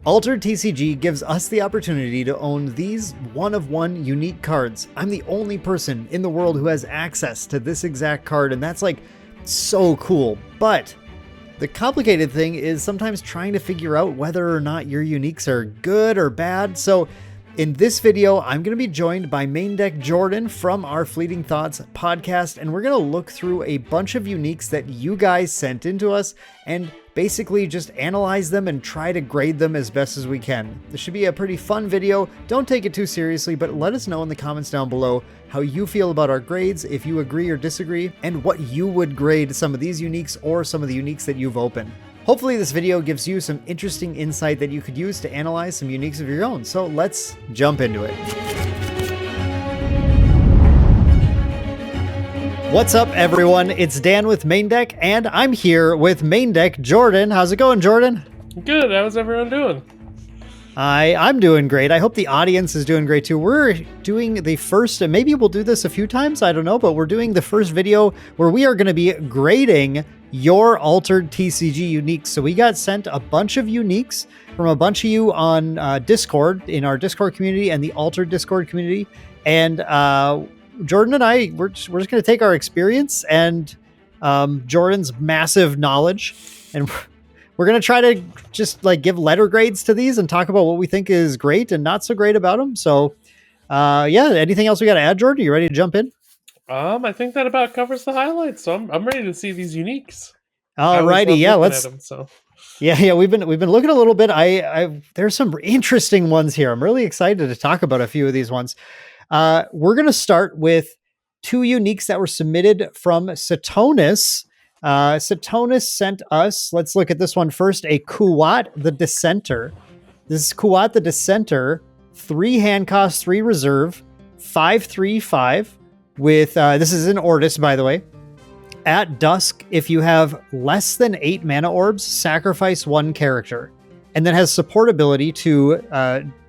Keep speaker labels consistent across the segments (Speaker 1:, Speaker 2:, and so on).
Speaker 1: Altered TCG gives us the opportunity to own these one-of-one unique cards. I'm the only person in the world who has access to this exact card, and that's like so cool. But the complicated thing is sometimes trying to figure out whether or not your uniques are good or bad. So in this video, I'm going to be joined by Maindeck Jordan from our Fleeting Thoughts podcast, and we're going to look through a bunch of uniques that you guys sent into us and basically just analyze them and try to grade them as best as we can. This should be a pretty fun video. Don't take it too seriously, but let us know in the comments down below how you feel about our grades, if you agree or disagree, and what you would grade some of these uniques or some of the uniques that you've opened. Hopefully this video gives you some interesting insight that you could use to analyze some uniques of your own. So let's jump into it. What's up, everyone? It's Dan with Maindeck, and I'm here with Maindeck Jordan. How's it going, Jordan?
Speaker 2: Good. How's everyone doing?
Speaker 1: I'm doing great. I hope the audience is doing great too. We're doing the first, and maybe we'll do this a few times, I don't know, but we're doing the first video where we are going to be grading your altered TCG uniques. So we got sent a bunch of uniques from a bunch of you on Discord, in our Discord community and the altered Discord community. And Jordan and I, we're just going to take our experience and Jordan's massive knowledge, and we're going to try to just like give letter grades to these and talk about what we think is great and not so great about them. So yeah, anything else we got to add, Jordan? Are you ready to jump in?
Speaker 2: I think that about covers the highlights. So I'm ready to see these uniques.
Speaker 1: Alrighty, yeah, let's.
Speaker 2: Them, so.
Speaker 1: Yeah, we've been looking a little bit. There's some interesting ones here. I'm really excited to talk about a few of these ones. We're going to start with two uniques that were submitted from Cetonis. Cetonis sent us, let's look at this one first, a Kuwat the Dissenter. This is Kuwat the Dissenter, 3 hand cost, 3 reserve, 5/3/5 with, this is in Ortis, by the way. At dusk, if you have less than 8 mana orbs, sacrifice 1 character, and then has support ability to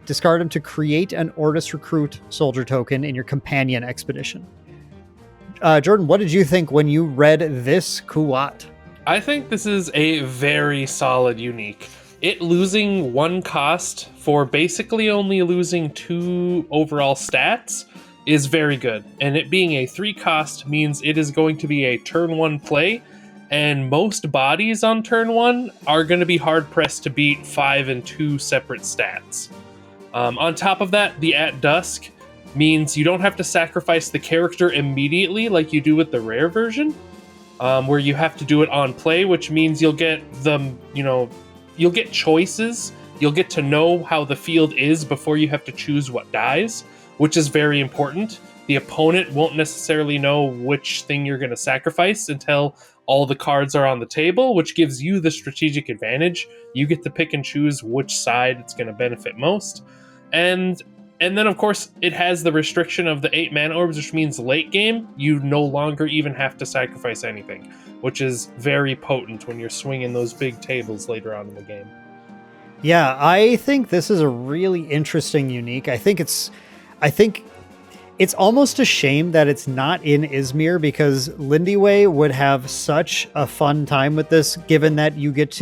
Speaker 1: discard them to create an Ortis Recruit soldier token in your companion expedition. Jordan, what did you think when you read this Kuwat?
Speaker 2: I think this is a very solid unique. It losing 1 cost for basically only losing 2 overall stats is very good. And it being a 3 cost means it is going to be a turn 1 play, and most bodies on turn 1 are going to be hard pressed to beat 5 and 2 separate stats. On top of that, the At Dusk means you don't have to sacrifice the character immediately like you do with the rare version, where you have to do it on play, which means you'll get you'll get choices. You'll get to know how the field is before you have to choose what dies, which is very important. The opponent won't necessarily know which thing you're going to sacrifice until all the cards are on the table, which gives you the strategic advantage. You get to pick and choose which side it's going to benefit most. And then, of course, it has the restriction of the 8 mana orbs, which means late game, you no longer even have to sacrifice anything, which is very potent when you're swinging those big tables later on in the game.
Speaker 1: Yeah, I think this is a really interesting unique. I think it's almost a shame that it's not in Izmir, because Lindiway would have such a fun time with this, given that you would get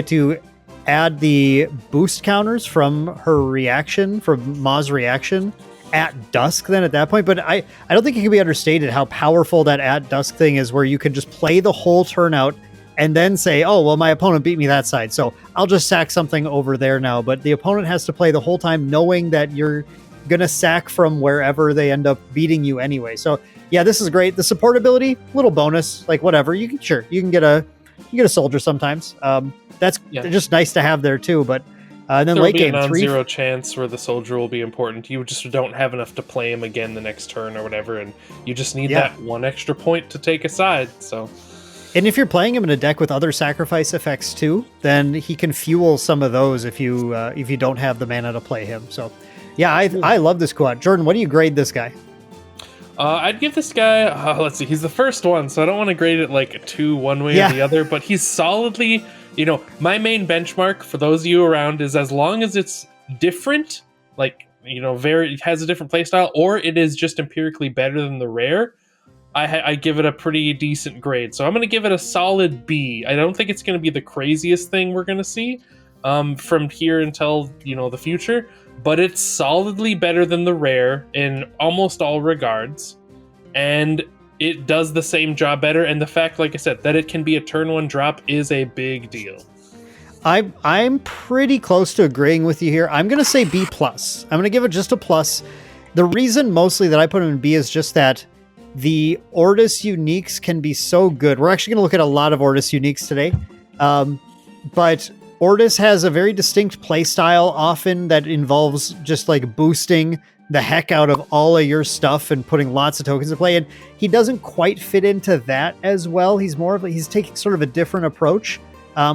Speaker 1: to add the boost counters from her reaction, from Ma's reaction at dusk then at that point. But I don't think it can be understated how powerful that at dusk thing is, where you can just play the whole turnout and then say, oh, well, my opponent beat me that side, so I'll just sack something over there now. But the opponent has to play the whole time knowing that you're going to sack from wherever they end up beating you anyway. So yeah, this is great. The support ability, little bonus, like whatever. You can get a soldier sometimes. That's just nice to have there too. But then
Speaker 2: there
Speaker 1: late
Speaker 2: will be
Speaker 1: game
Speaker 2: a non-zero chance where the soldier will be important. You just don't have enough to play him again the next turn or whatever, and you just need that 1 extra point to take a side. So,
Speaker 1: and if you're playing him in a deck with other sacrifice effects too, then he can fuel some of those if you don't have the mana to play him. So yeah, I love this Kuwat. Jordan, what do you grade this guy?
Speaker 2: I'd give this guy, let's see, he's the first one, so I don't want to grade it like a 2 one way or the other, but he's solidly, my main benchmark for those of you around is as long as it's different, like, it has a different playstyle, or it is just empirically better than the rare, I give it a pretty decent grade. So I'm going to give it a solid B. I don't think it's going to be the craziest thing we're going to see, from here until, the future, but it's solidly better than the rare in almost all regards, and it does the same job better, and the fact, like I said, that it can be a turn 1 drop is a big deal.
Speaker 1: I'm pretty close to agreeing with you here. I'm going to say B+. I'm going to give it just a plus. The reason mostly that I put him in B is just that the Ortis uniques can be so good. We're actually going to look at a lot of Ortis uniques today. But Ortis has a very distinct play style often that involves just like boosting the heck out of all of your stuff and putting lots of tokens to play. And he doesn't quite fit into that as well. He's taking sort of a different approach,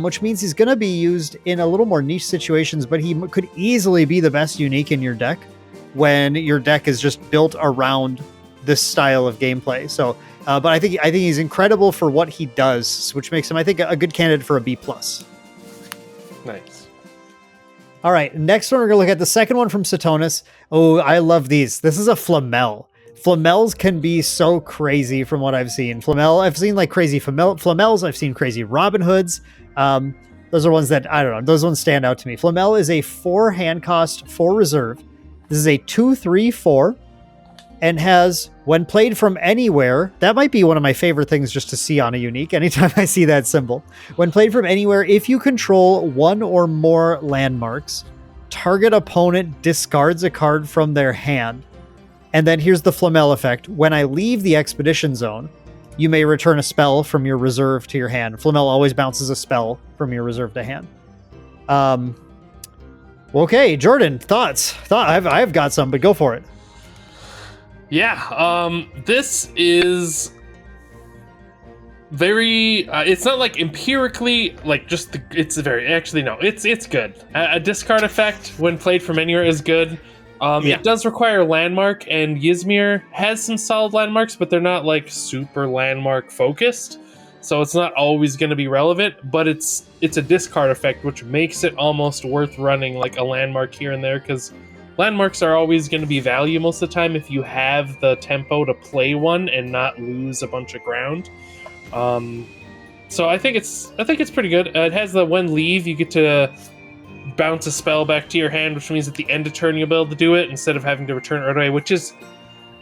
Speaker 1: which means he's going to be used in a little more niche situations, but he could easily be the best unique in your deck when your deck is just built around this style of gameplay. So, but I think he's incredible for what he does, which makes him, I think, a good candidate for a B+.
Speaker 2: Nice.
Speaker 1: All right, next one, we're going to look at the second one from Cetonis. Oh, I love these. This is a Flamel. Flamels can be so crazy from what I've seen. I've seen like crazy Flamels. I've seen crazy Robin Hoods. Those are ones that, I don't know, those ones stand out to me. Flamel is a 4 hand cost, 4 reserve. This is a 2/3/4 and has, when played from anywhere, that might be one of my favorite things just to see on a unique anytime I see that symbol. When played from anywhere, if you control 1 or more landmarks, target opponent discards a card from their hand. And then here's the Flamel effect. When I leave the expedition zone, you may return a spell from your reserve to your hand. Flamel always bounces a spell from your reserve to hand. Okay, Jordan, thoughts? I've got some, but go for it.
Speaker 2: Yeah, this is very, it's not like empirically, like just, it's good. A discard effect when played from anywhere is good. It does require landmark, and Ysmir has some solid landmarks, but they're not like super landmark focused. So it's not always going to be relevant, but it's a discard effect, which makes it almost worth running like a landmark here and there, because landmarks are always going to be value most of the time if you have the tempo to play one and not lose a bunch of ground. So I think it's pretty good. It has the when leave, you get to bounce a spell back to your hand, which means at the end of turn you'll be able to do it instead of having to return it right away, which is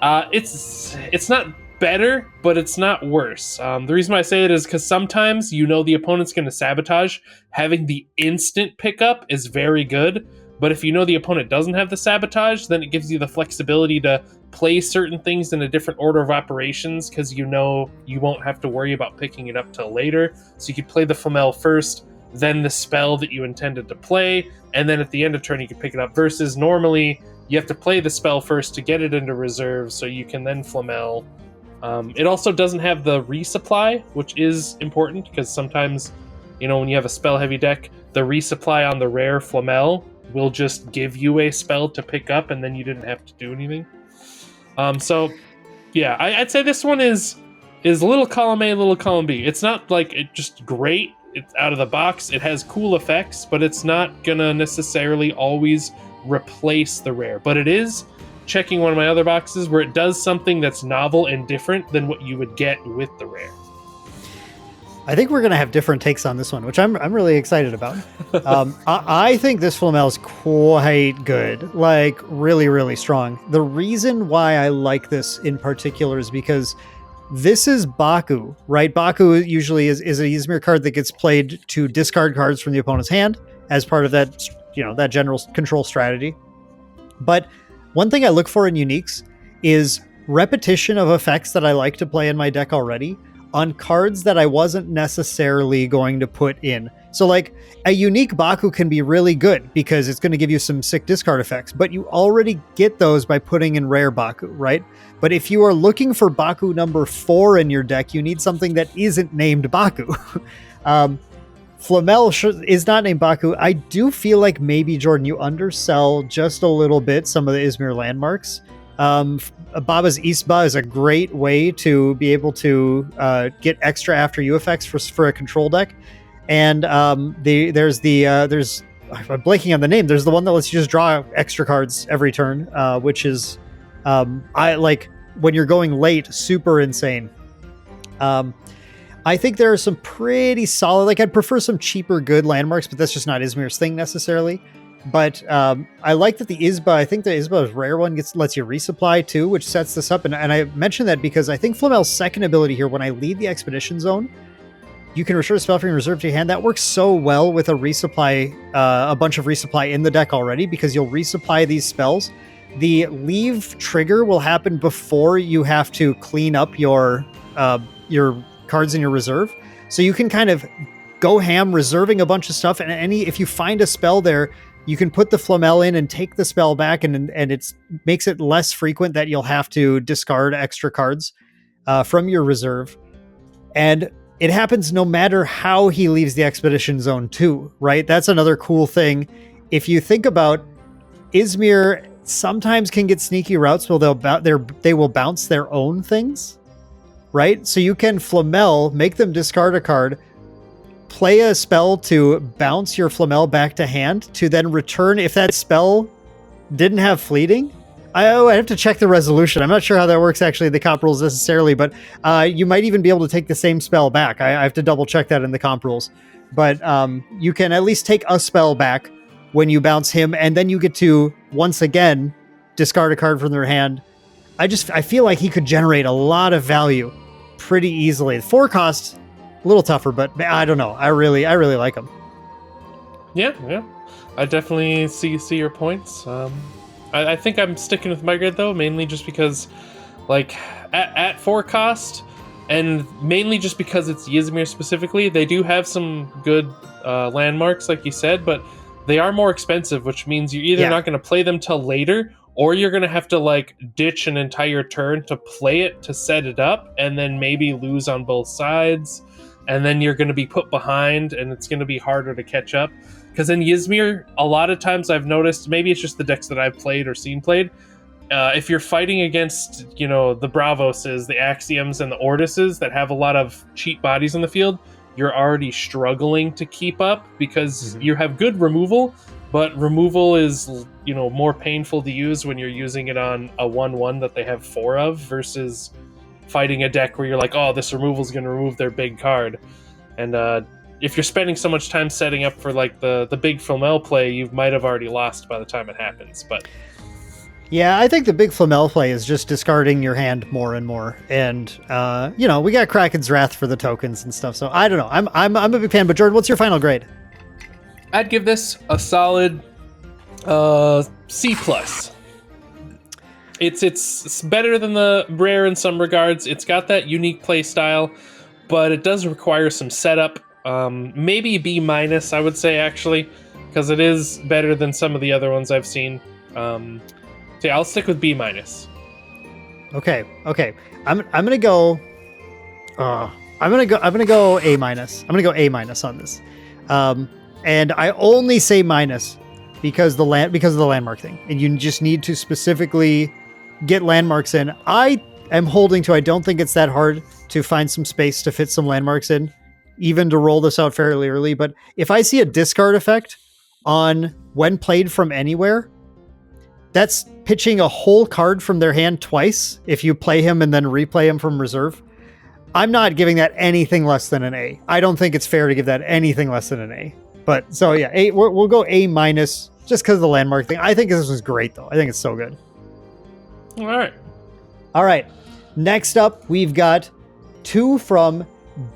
Speaker 2: it's not better, but it's not worse. The reason why I say it is because sometimes the opponent's going to sabotage. Having the instant pickup is very good, but if the opponent doesn't have the sabotage, then it gives you the flexibility to play certain things in a different order of operations, because you won't have to worry about picking it up till later. So you could play the Flamel first, then the spell that you intended to play, and then at the end of turn you can pick it up, versus normally you have to play the spell first to get it into reserve so you can then Flamel. It also doesn't have the resupply, which is important, because sometimes, when you have a spell heavy deck, the resupply on the rare Flamel will just give you a spell to pick up, and then you didn't have to do anything. So yeah, I'd say this one is little column A, little column B. It's not like it just great. It's out of the box. It has cool effects, but it's not gonna necessarily always replace the rare. But it is checking one of my other boxes where it does something that's novel and different than what you would get with the rare.
Speaker 1: I think we're going to have different takes on this one, which I'm really excited about. I think this Flamel is quite good, like really, really strong. The reason why I like this in particular is because this is Baku, right? Baku usually is a Ysmir card that gets played to discard cards from the opponent's hand as part of that, that general control strategy. But one thing I look for in uniques is repetition of effects that I like to play in my deck already on cards that I wasn't necessarily going to put in. So like a unique Baku can be really good because it's going to give you some sick discard effects, but you already get those by putting in rare Baku, right? But if you are looking for Baku number 4 in your deck, you need something that isn't named Baku. Flamel is not named Baku. I do feel like maybe, Jordan, you undersell just a little bit some of the Ysmir landmarks. Baba's Isba is a great way to be able to get extra after you effects for a control deck. And there's I'm blanking on the name. There's the one that lets you just draw extra cards every turn, which is I like when you're going late, super insane. I think there are some pretty solid, like I'd prefer some cheaper good landmarks, but that's just not Izmir's thing necessarily. But I like that the Isba, I think the Isba's rare one lets you resupply too, which sets this up. And I mentioned that because I think Flamel's second ability here, when I lead the expedition zone, you can restore a spell from your reserve to your hand. That works so well with a resupply, a bunch of resupply in the deck already, because you'll resupply these spells. The leave trigger will happen before you have to clean up your cards in your reserve. So you can kind of go ham reserving a bunch of stuff, and if you find a spell there, you can put the Flamel in and take the spell back, and it makes it less frequent that you'll have to discard extra cards from your reserve. And it happens no matter how he leaves the expedition zone too, right? That's another cool thing. If you think about Izmir, sometimes can get sneaky routes where they will bounce their own things, right? So you can Flamel, make them discard a card, play a spell to bounce your Flamel back to hand, to then return if that spell didn't have fleeting. I have to check the resolution. I'm not sure how that works actually in the comp rules necessarily, but you might even be able to take the same spell back. I have to double check that in the comp rules. But you can at least take a spell back when you bounce him, and then you get to, once again, discard a card from their hand. I feel like he could generate a lot of value pretty easily. The 4 cost, a little tougher, but I don't know. I really like him.
Speaker 2: Yeah. I definitely see your points. I think I'm sticking with my grid though, mainly just because, like, at 4 cost, and mainly just because it's Ysmir specifically, they do have some good landmarks, like you said, but they are more expensive, which means you're either not going to play them till later, or you're going to have to, like, ditch an entire turn to play it to set it up, and then maybe lose on both sides, and then you're going to be put behind, and it's going to be harder to catch up. Because in Ysmir, a lot of times I've noticed, maybe it's just the decks that I've played or seen played, if you're fighting against, the Bravoses, the Axioms, and the Ordises that have a lot of cheap bodies in the field, you're already struggling to keep up because you have good removal, but removal is, more painful to use when you're using it on a 1/1 that they have 4 of, versus fighting a deck where you're like, oh, this removal is going to remove their big card. And if you're spending so much time setting up for, like, the big Flamel play, you might have already lost by the time it happens. But
Speaker 1: yeah, I think the big Flamel play is just discarding your hand more and more. And, we got Kraken's Wrath for the tokens and stuff. So I don't know. I'm a big fan. But Jordan, what's your final grade?
Speaker 2: I'd give this a solid C+. It's better than the rare in some regards. It's got that unique play style, but it does require some setup. Maybe B-, I would say, actually, because it is better than some of the other ones I've seen. So yeah, I'll stick with B-.
Speaker 1: Okay. I'm gonna go A-. I'm gonna go A-. I'm gonna go A- on this. And I only say minus because of the landmark thing. And you just need to specifically get landmarks in. I am holding to, I don't think it's that hard to find some space to fit some landmarks in, even to roll this out fairly early. But if I see a discard effect on when played from anywhere, that's pitching a whole card from their hand twice if you play him and then replay him from reserve. I'm not giving that anything less than an A. I don't think it's fair to give that anything less than an A. But so yeah, we'll go A- just because of the landmark thing. I think this was great though. I think it's so good. All right. Next up, we've got 2 from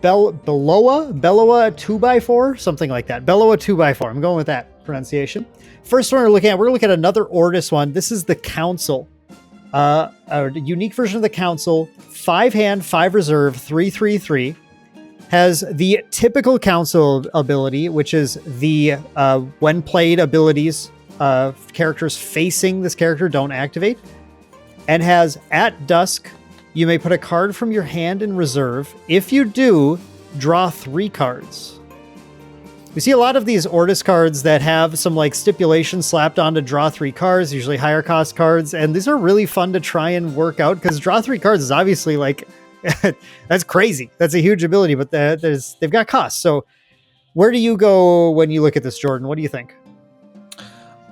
Speaker 1: Belloa 2x4, something like that. Belloa 2x4. I'm going with that pronunciation. First one we're going to look at another Ortis one. This is the Council. A unique version of the Council. 5 hand, 5 reserve, 3/3/3. Has the typical Council ability, which is the when played abilities characters facing this character don't activate. And has at dusk, you may put a card from your hand in reserve. If you do, draw 3 cards. We see a lot of these Ortis cards that have some like stipulations slapped on to draw 3 cards, usually higher cost cards. And these are really fun to try and work out because draw 3 cards is obviously like, that's crazy. That's a huge ability, but they've got costs. So where do you go when you look at this, Jordan? What do you think?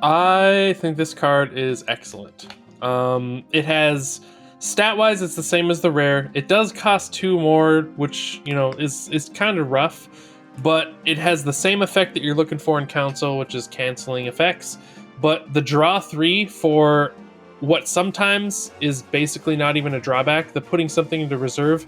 Speaker 2: I think this card is excellent. It has Stat-wise, it's the same as the rare. It does cost 2 more, which, is kind of rough, but it has the same effect that you're looking for in Council, which is canceling effects. But the draw 3 for what sometimes is basically not even a drawback, the putting something into reserve.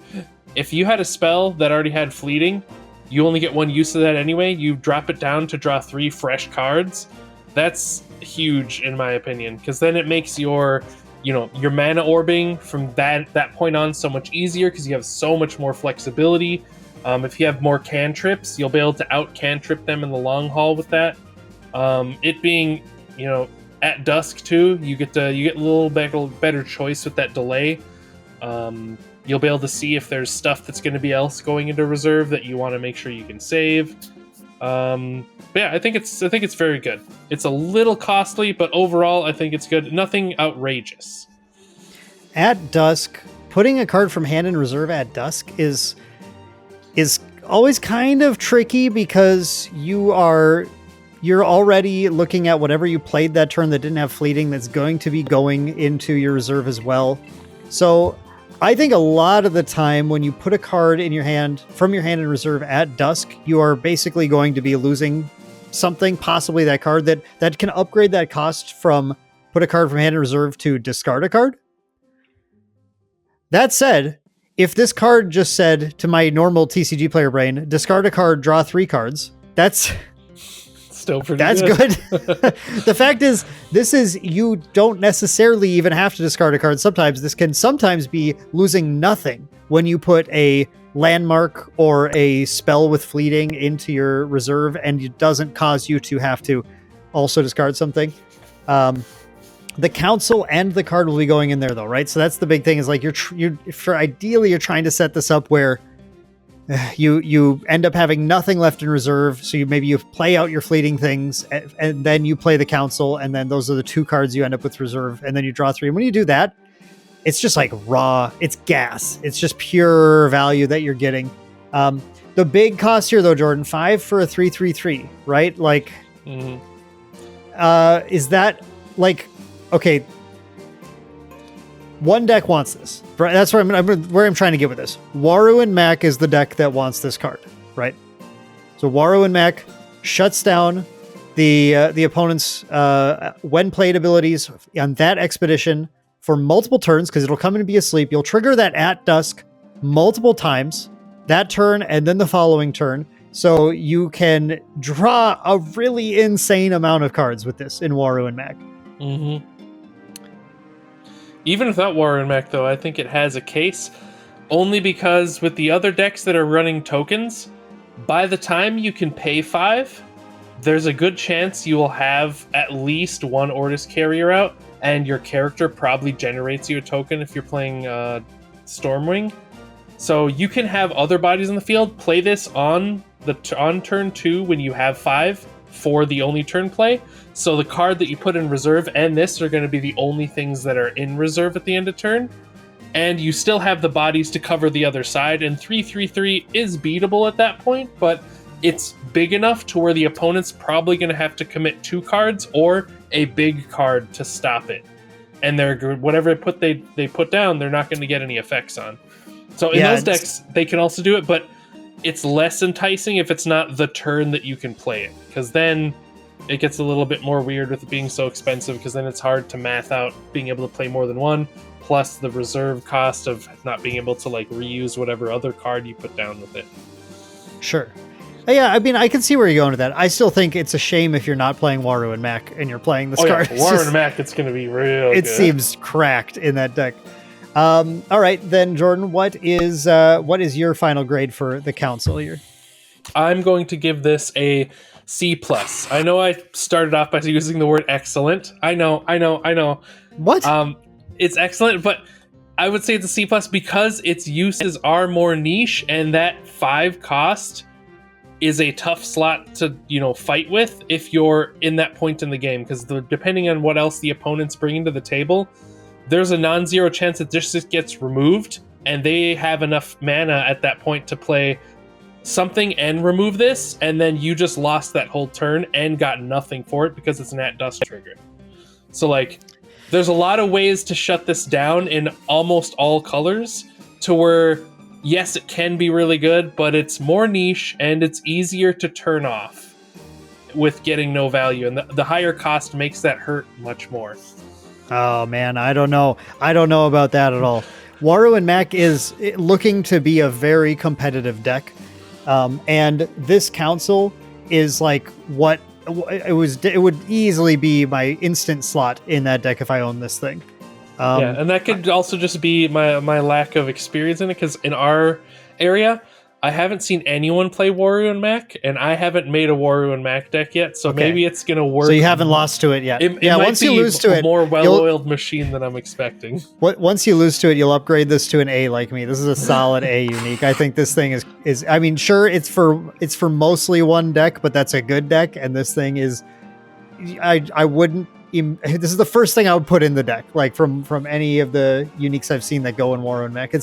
Speaker 2: If you had a spell that already had fleeting, you only get 1 use of that anyway. You drop it down to draw 3 fresh cards. That's huge in my opinion, because then it makes your mana orbing from that point on so much easier, because you have so much more flexibility. If you have more cantrips, you'll be able to out cantrip them in the long haul with that. It being, at dusk too, you get a little better choice with that delay. You'll be able to see if there's stuff that's going to be else going into reserve that you want to make sure you can save. But yeah, I think it's very good. It's a little costly, but overall I think it's good. Nothing outrageous.
Speaker 1: At dusk, putting a card from hand in reserve at dusk is always kind of tricky, because you're already looking at whatever you played that turn that didn't have fleeting that's going to be going into your reserve as well. So I think a lot of the time when you put a card in your hand from your hand in reserve at dusk, you are basically going to be losing something, possibly that card that can upgrade that cost from put a card from hand in reserve to discard a card. That said, if this card just said to my normal TCG player brain, discard a card, draw 3 cards, that's
Speaker 2: still pretty
Speaker 1: That's good. The fact is, you don't necessarily even have to discard a card. This can sometimes be losing nothing when you put a landmark or a spell with fleeting into your reserve, and it doesn't cause you to have to also discard something. The council and the card will be going in there though, right? So that's the big thing, is like ideally you're trying to set this up where you end up having nothing left in reserve. So you play out your fleeting things, and then you play the council, and then those are the 2 cards you end up with reserve, and then you draw 3. And when you do that, it's just like raw. It's gas. It's just pure value that you're getting. The big cost here though, Jordan, 5 for a 3/3/3, right? Like, is that like, okay, one deck wants this. That's where I'm trying to get with this. Waru and Mac is the deck that wants this card, right? So Waru and Mac shuts down the opponent's when played abilities on that expedition for multiple turns, because it'll come in and be asleep. You'll trigger that at dusk multiple times, that turn and then the following turn. So you can draw a really insane amount of cards with this in Waru and Mac.
Speaker 2: Mm-hmm. Even without Waru and Mac, though, I think it has a case, only because with the other decks that are running tokens, by the time you can pay 5, there's a good chance you will have at least 1 Ortis carrier out, and your character probably generates you a token if you're playing Stormwing. So you can have other bodies in the field play this on turn 2 when you have 5 for the only turn play. So the card that you put in reserve and this are going to be the only things that are in reserve at the end of turn. And you still have the bodies to cover the other side. And 3/3/3 is beatable at that point, but it's big enough to where the opponent's probably going to have to commit 2 cards or a big card to stop it. And whatever they put down, they're not going to get any effects on. So in those decks, they can also do it, but it's less enticing if it's not the turn that you can play it. Because then it gets a little bit more weird with it being so expensive, because then it's hard to math out being able to play more than one, plus the reserve cost of not being able to like reuse whatever other card you put down with it.
Speaker 1: Sure. Yeah, I mean, I can see where you're going with that. I still think it's a shame if you're not playing Waru and Mac and you're playing this card.
Speaker 2: Yeah, Waru and Mac, it's going to be real good.
Speaker 1: It seems cracked in that deck. All right, then, Jordan, what is your final grade for the council here?
Speaker 2: I'm going to give this a C+. I know I started off by using the word excellent. I know.
Speaker 1: What?
Speaker 2: It's excellent, but I would say it's a C+ because its uses are more niche, and that 5 cost is a tough slot to, fight with if you're in that point in the game, because depending on what else the opponent's bringing to the table, there's a non-zero chance that this just gets removed, and they have enough mana at that point to play something and remove this, and then you just lost that whole turn and got nothing for it because it's an at-dusk trigger. So, there's a lot of ways to shut this down in almost all colors to where, yes, it can be really good, but it's more niche and it's easier to turn off with getting no value. And the higher cost makes that hurt much more.
Speaker 1: Oh, man, I don't know. I don't know about that at all. Waru and Mac is looking to be a very competitive deck. And this council is like what it would easily be my instant slot in that deck if I own this thing.
Speaker 2: Yeah, and that could also just be my lack of experience in it, because in our area, I haven't seen anyone play Waru and Mac, and I haven't made a Waru and Mac deck yet, so maybe it's going to work.
Speaker 1: So you haven't lost to it yet.
Speaker 2: It
Speaker 1: once you lose to it,
Speaker 2: a more well-oiled machine than I'm expecting.
Speaker 1: Once you lose to it, you'll upgrade this to an A like me. This is a solid A unique. I think this thing is I mean, sure, it's for mostly one deck, but that's a good deck, and this thing is I wouldn't this is the first thing I would put in the deck, like from any of the uniques I've seen that go in Waru and Mac. It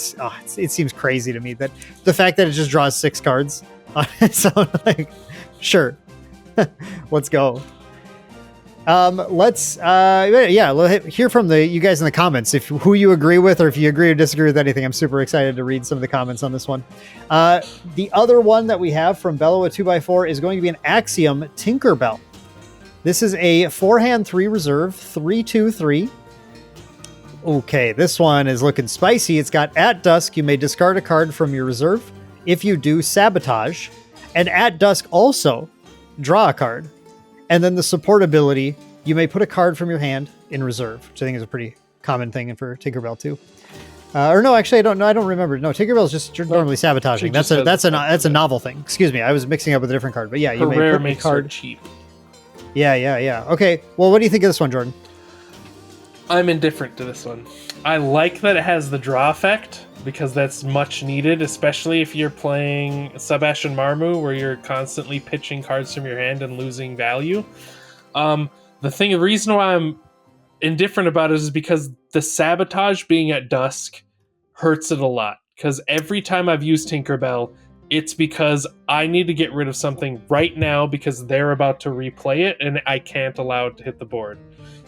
Speaker 1: seems crazy to me that the fact that it just draws 6 cards on its own, like, sure, let's go. Let's hear from you guys in the comments who you agree with, or if you agree or disagree with anything. I'm super excited to read some of the comments on this one. The other one that we have from Bellowa 2x4 is going to be an Axiom Tinkerbell. This is a 4-hand 3 reserve, 3/2/3. Okay, this one is looking spicy. It's got at dusk, you may discard a card from your reserve. If you do, sabotage. And at dusk also, draw a card. And then the support ability, you may put a card from your hand in reserve, which I think is a pretty common thing for Tinkerbell too. Or no, actually, I don't know. I don't remember. No, Tinkerbell is just normally sabotaging. That's a novel thing. Excuse me, I was mixing up with a different card. But yeah, you may put a card
Speaker 2: cheap.
Speaker 1: Yeah. Okay, well, what do you think of this one, Jordan?
Speaker 2: I'm indifferent to this one. I like that it has the draw effect, because that's much needed, especially if you're playing Sebastian Marmu, where you're constantly pitching cards from your hand and losing value. The reason why I'm indifferent about it is because the sabotage being at dusk hurts it a lot. Because every time I've used Tinkerbell, it's because I need to get rid of something right now because they're about to replay it and I can't allow it to hit the board.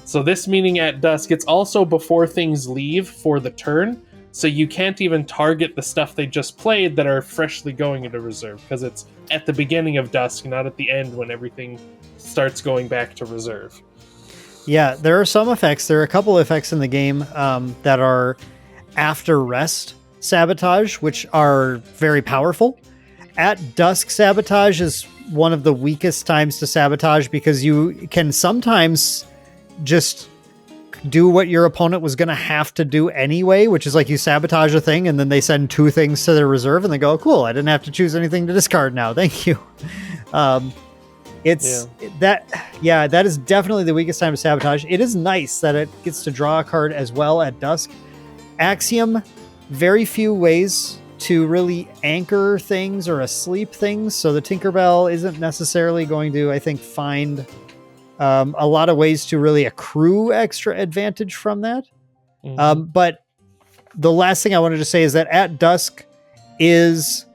Speaker 2: So this meaning at dusk, it's also before things leave for the turn, so you can't even target the stuff they just played that are freshly going into reserve, because it's at the beginning of dusk, not at the end when everything starts going back to reserve. Yeah,
Speaker 1: there are some effects. There are a couple effects in the game that are after rest sabotage, which are very powerful. At dusk sabotage is one of the weakest times to sabotage, because you can sometimes just do what your opponent was going to have to do anyway, which is like you sabotage a thing and then they send 2 things to their reserve and they go, cool, I didn't have to choose anything to discard now. Thank you. That is definitely the weakest time to sabotage. It is nice that it gets to draw a card as well at dusk. Axiom, very few ways to really anchor things or asleep things. So the Tinkerbell isn't necessarily going to, I think, find a lot of ways to really accrue extra advantage from that. Mm-hmm. But the last thing I wanted to say is that at dusk is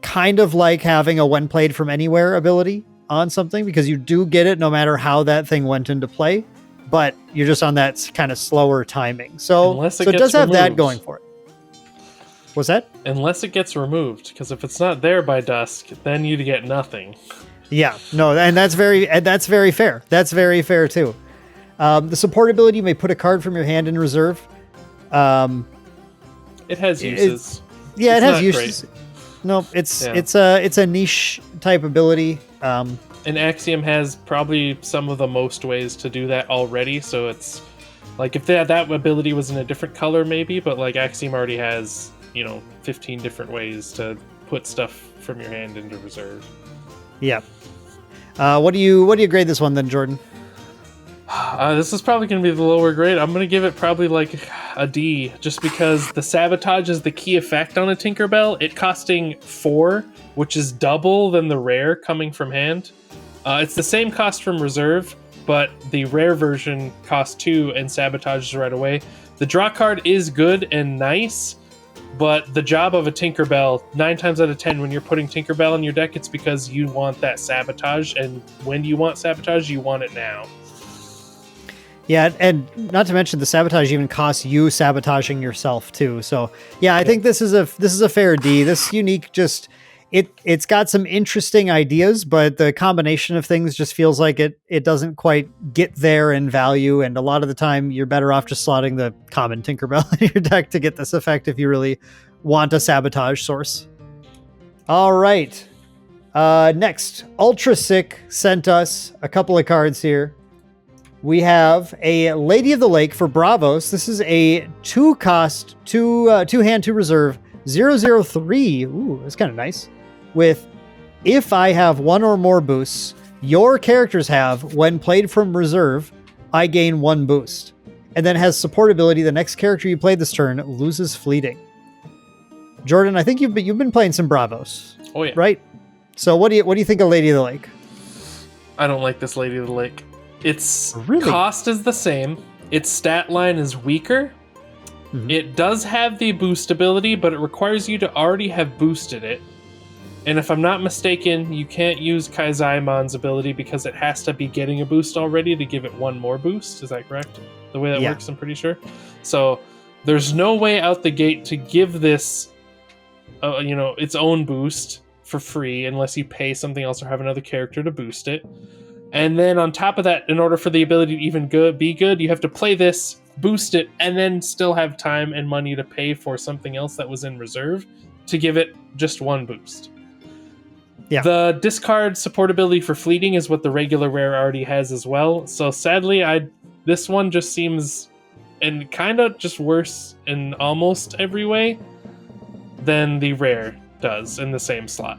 Speaker 1: kind of like having a when played from anywhere ability on something, because you do get it no matter how that thing went into play, but you're just on that kind of slower timing. So it does have that going for it. What's that?
Speaker 2: Unless it gets removed, because if it's not there by dusk, then you get nothing.
Speaker 1: Yeah, no, and that's very fair. That's very fair too. The support ability, you may put a card from your hand in reserve.
Speaker 2: It has uses.
Speaker 1: It has uses. Great. No, it's a niche type ability.
Speaker 2: And Axiom has probably some of the most ways to do that already. So it's like if that ability was in a different color, maybe, but like Axiom already has 15 different ways to put stuff from your hand into reserve.
Speaker 1: Yeah. What do you grade this one then, Jordan?
Speaker 2: This is probably going to be the lower grade. I'm going to give it probably like a D, just because the sabotage is the key effect on a Tinkerbell. It costing 4, which is double than the rare coming from hand. It's the same cost from reserve, but the rare version costs 2 and sabotages right away. The draw card is good and nice, but the job of a Tinkerbell, 9 times out of 10, when you're putting Tinkerbell in your deck, it's because you want that sabotage. And when you want sabotage, you want it now.
Speaker 1: Yeah, and not to mention the sabotage even costs you sabotaging yourself too. So yeah, I think this is a fair D. This unique just it's got some interesting ideas, but the combination of things just feels like it doesn't quite get there in value. And a lot of the time, you're better off just slotting the common Tinkerbell in your deck to get this effect if you really want a sabotage source. All right. Next, Ultrasiq sent us a couple of cards here. We have a Lady of the Lake for Bravos. This is a 2-cost, 2-hand, 2 reserve, 003. Ooh, that's kind of nice. With, if I have one or more boosts, your characters have, when played from reserve, I gain 1 boost. And then has support ability. The next character you play this turn loses fleeting. Jordan, I think you've been playing some Bravos.
Speaker 2: Oh yeah.
Speaker 1: Right? So what do you think of Lady of the Lake?
Speaker 2: I don't like this Lady of the Lake. Its
Speaker 1: Really?
Speaker 2: cost is the same. Its stat line is weaker. Mm-hmm. It does have the boost ability, but it requires you to already have boosted it. And if I'm not mistaken, you can't use Kaizaimon's ability because it has to be getting a boost already to give it 1 more boost. Is that correct? The way that works, I'm pretty sure. So there's no way out the gate to give this, its own boost for free unless you pay something else or have another character to boost it. And then on top of that, in order for the ability to even be good, you have to play this, boost it, and then still have time and money to pay for something else that was in reserve to give it just 1 boost. Yeah. The discard support ability for fleeting is what the regular rare already has as well. So sadly, this one just seems and kind of just worse in almost every way than the rare does in the same slot.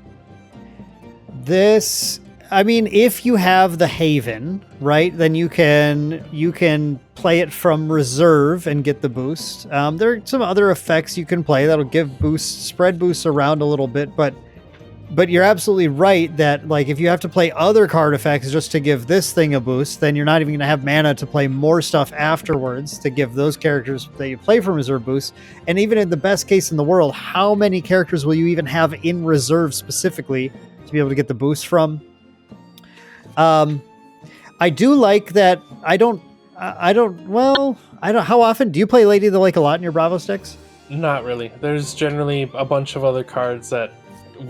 Speaker 1: If you have the Haven, right, then you can play it from reserve and get the boost. There are some other effects you can play that'll give spread boosts around a little bit, but you're absolutely right that like if you have to play other card effects just to give this thing a boost, then you're not even going to have mana to play more stuff afterwards to give those characters that you play from reserve boosts. And even in the best case in the world, how many characters will you even have in reserve specifically to be able to get the boost from? I do like that. How often do you play Lady of the Lake a lot in your Bravo sticks?
Speaker 2: Not really. There's generally a bunch of other cards that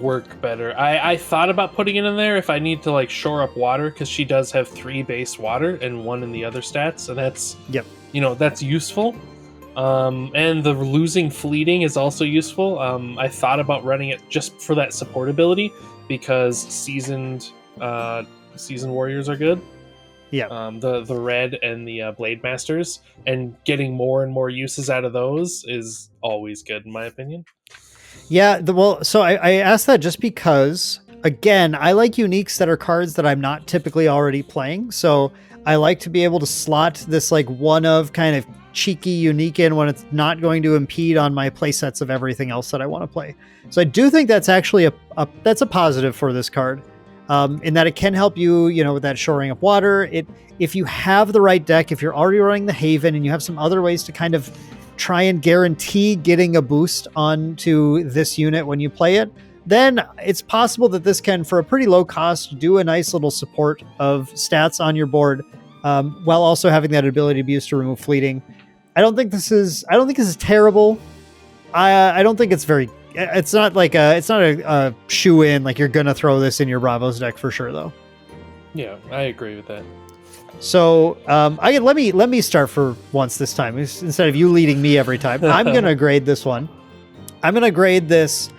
Speaker 2: work better. I thought about putting it in there if I need to like shore up water, because she does have 3 base water and 1 in the other stats, and that's that's useful. And the losing fleeting is also useful. I thought about running it just for that support ability because seasoned warriors are good. Yeah. The red and the blade masters, and getting more and more uses out of those is always good in my opinion.
Speaker 1: Yeah, so I asked that just because, again, I like uniques that are cards that I'm not typically already playing. So I like to be able to slot this like one of kind of cheeky unique in when it's not going to impede on my play sets of everything else that I want to play. So I do think that's actually that's a positive for this card, in that it can help you, with that shoring up water. If you have the right deck, if you're already running the Haven and you have some other ways to kind of try and guarantee getting a boost onto this unit when you play it, then it's possible that this can, for a pretty low cost, do a nice little support of stats on your board, while also having that ability to be used to remove fleeting. I don't think this is terrible. I don't think it's very. It's not a shoe in like you're gonna throw this in your Bravos deck for sure though.
Speaker 2: Yeah, I agree with that.
Speaker 1: So let me start for once this time instead of you leading me every time. I'm gonna grade this one. I'm gonna grade this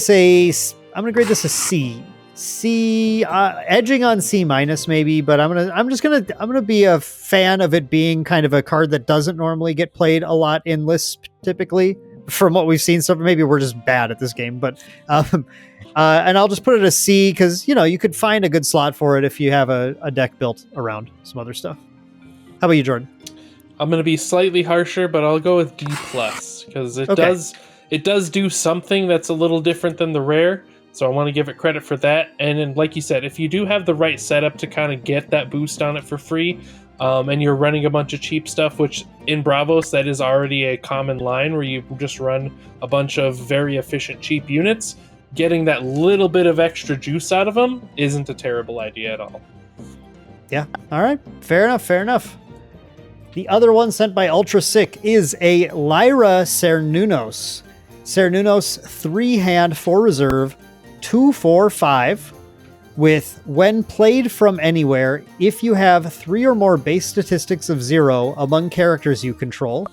Speaker 1: a C. C, edging on C minus maybe, but I'm gonna be a fan of it being kind of a card that doesn't normally get played a lot in lists typically from what we've seen. So maybe we're just bad at this game, but and I'll just put it a C because you could find a good slot for it if you have a deck built around some other stuff. How about you, Jordan?
Speaker 2: I'm gonna be slightly harsher, but I'll go with D plus because it does do something that's a little different than the rare. So I want to give it credit for that. And then, like you said, if you do have the right setup to kind of get that boost on it for free, and you're running a bunch of cheap stuff, which in Bravos, that is already a common line where you just run a bunch of very efficient cheap units, getting that little bit of extra juice out of them isn't a terrible idea at all.
Speaker 1: Yeah. All right. Fair enough. The other one sent by Ultrasiq is a Lyra Cernunnos. Cernunnos 3-hand 4 reserve, 2/4/5, with when played from anywhere, if you have 3 or more base statistics of 0 among characters you control,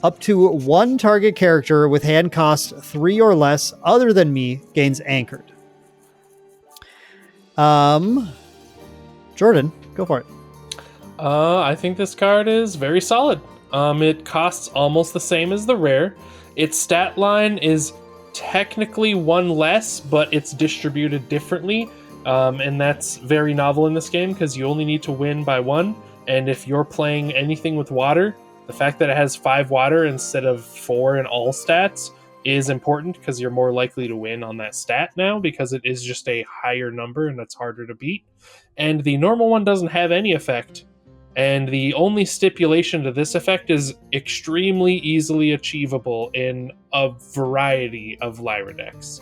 Speaker 1: up to 1 target character with hand cost 3 or less other than me gains anchored. Jordan, go for it.
Speaker 2: I think this card is very solid. It costs almost the same as the rare. Its stat line is technically 1 less, but it's distributed differently. And that's very novel in this game because you only need to win by 1. And if you're playing anything with water, the fact that it has 5 water instead of 4 in all stats is important because you're more likely to win on that stat now because it is just a higher number and that's harder to beat. And the normal one doesn't have any effect. And the only stipulation to this effect is extremely easily achievable in a variety of Lyra decks.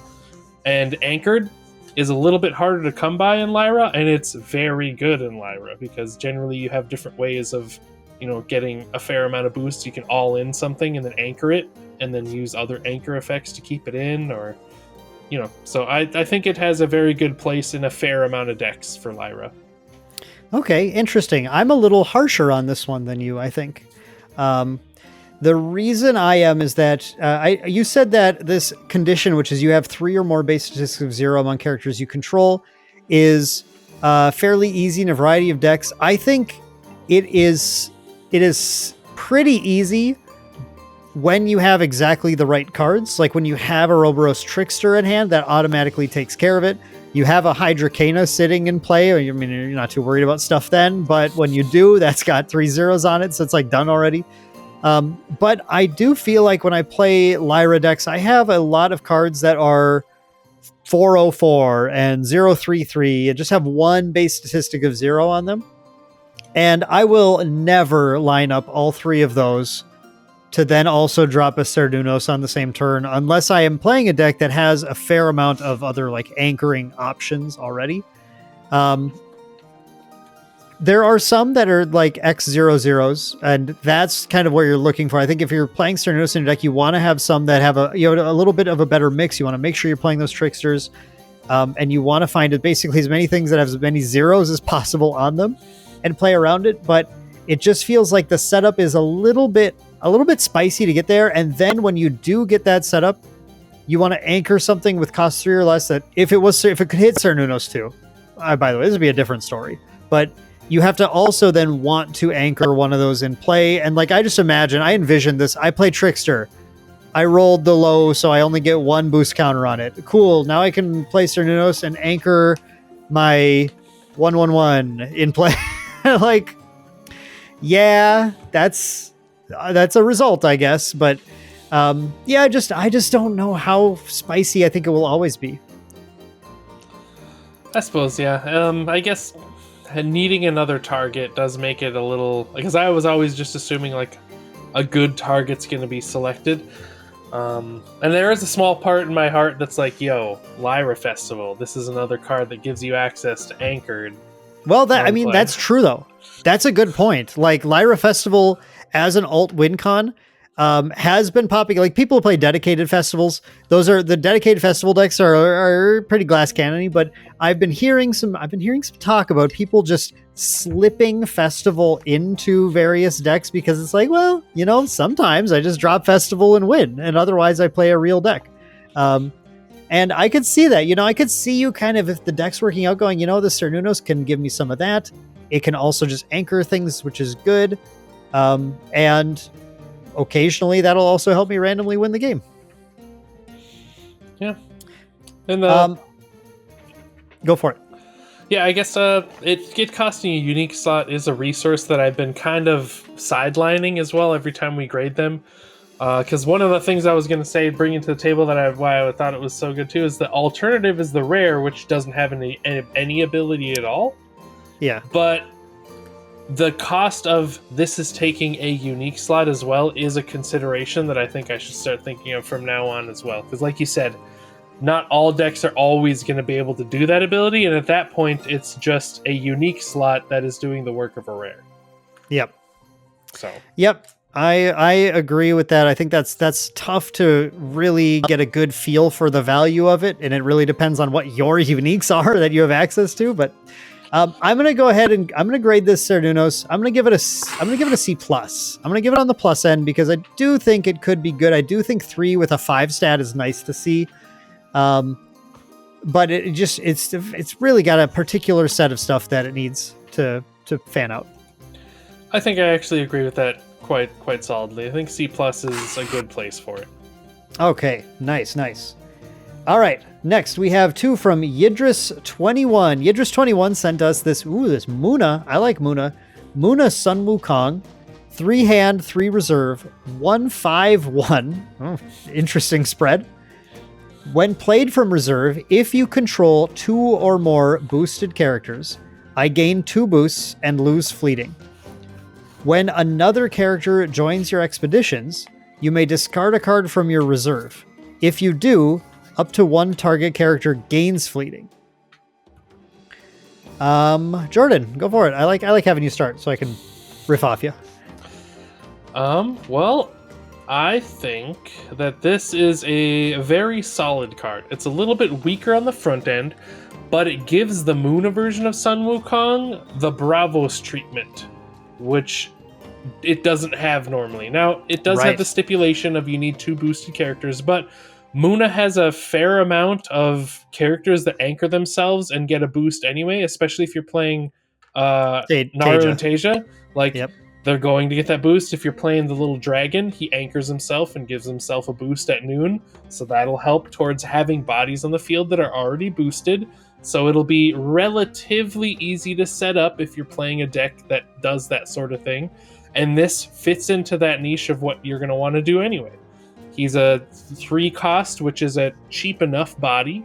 Speaker 2: And Anchored is a little bit harder to come by in Lyra, and it's very good in Lyra because generally you have different ways of, getting a fair amount of boost. You can all in something and then anchor it, and then use other anchor effects to keep it in, or, So I think it has a very good place in a fair amount of decks for Lyra.
Speaker 1: Okay, interesting. I'm a little harsher on this one than you, I think. The reason I am is that you said that this condition, which is you have 3 or more base statistics of 0 among characters you control, is fairly easy in a variety of decks. I think it is pretty easy when you have exactly the right cards. Like when you have a Ouroboros Trickster in hand, that automatically takes care of it. You have a Hydrocana sitting in play. I mean, you're not too worried about stuff then, but when you do, that's got 3 zeros on it, so it's like done already. But I do feel like when I play Lyra decks, I have a lot of cards that are 404 and 033 and just have 1 base statistic of 0 on them. And I will never line up all 3 of those to then also drop a Cernunnos on the same turn, unless I am playing a deck that has a fair amount of other anchoring options already. There are some that are X00s, and that's kind of what you're looking for. I think if you're playing Cernunnos in a deck, you want to have some that have a little bit of a better mix. You want to make sure you're playing those Tricksters, and you want to find basically as many things that have as many zeros as possible on them and play around it. But it just feels like the setup is a little bit spicy to get there. And then when you do get that setup, you want to anchor something with cost 3 or less that if it could hit Cernunnos too, by the way, this would be a different story, but you have to also then want to anchor one of those in play. And I envision this. I play Trickster. I rolled the low, so I only get 1 boost counter on it. Cool. Now I can play Cernunnos and anchor my 1/1/1 in play. Yeah, that's a result, I guess. But I just don't know how spicy I think it will always be.
Speaker 2: I suppose, yeah. I guess needing another target does make it a little, because I was always just assuming a good target's going to be selected. And there is a small part in my heart that's Lyra Festival. This is another card that gives you access to Anchored.
Speaker 1: Well, that's true though. That's a good point. Lyra Festival as an alt win con has been popping. People play dedicated festivals. The dedicated festival decks are pretty glass cannony, but I've been hearing some talk about people just slipping festival into various decks because it's sometimes I just drop festival and win, and otherwise I play a real deck. And I could see that, I could see you kind of, if the deck's working out, going, the Cernunnos can give me some of that. It can also just anchor things, which is good. And occasionally that'll also help me randomly win the game.
Speaker 2: Yeah. And
Speaker 1: go for it.
Speaker 2: Yeah, I guess it costing a unique slot is a resource that I've been kind of sidelining as well every time we grade them. Because one of the things I was going to say, bringing to the table why I thought it was so good too, is the alternative is the rare, which doesn't have any ability at all.
Speaker 1: Yeah.
Speaker 2: But the cost of this is taking a unique slot as well is a consideration that I think I should start thinking of from now on as well. Because like you said, not all decks are always going to be able to do that ability. And at that point, it's just a unique slot that is doing the work of a rare.
Speaker 1: Yep.
Speaker 2: So
Speaker 1: Yep. I agree with that. I think that's tough to really get a good feel for the value of it, and it really depends on what your uniques are that you have access to. But I'm gonna go ahead and I'm gonna grade this Cernunnos. I'm gonna give it a C plus. I'm gonna give it on the plus end because I do think it could be good. I do think 3 with a 5 stat is nice to see, but it's really got a particular set of stuff that it needs to fan out.
Speaker 2: I think I actually agree with that quite solidly. I think C plus is a good place for it.
Speaker 1: Okay, nice. All right, next we have 2 from Yidris21. Yidris21 sent us this Muna. I like Muna. Muna Sun Wukong, 3 hand, 3 reserve, 1/5/1. Oh, interesting spread. When played from reserve, if you control 2 or more boosted characters, I gain 2 boosts and lose fleeting. When another character joins your expeditions, you may discard a card from your reserve. If you do, up to 1 target character gains fleeting. Jordan, go for it. I like having you start so I can riff off you.
Speaker 2: Well, I think that this is a very solid card. It's a little bit weaker on the front end, but it gives the Muna version of Sun Wukong the Bravos treatment, which it doesn't have normally. Now, it does have the stipulation of you need 2 boosted characters, but Muna has a fair amount of characters that anchor themselves and get a boost anyway, especially if you're playing Naru and Tasia. They're going to get that boost. If you're playing the little dragon, he anchors himself and gives himself a boost at noon, so that'll help towards having bodies on the field that are already boosted. So it'll be relatively easy to set up if you're playing a deck that does that sort of thing. And this fits into that niche of what you're going to want to do anyway. He's a 3 cost, which is a cheap enough body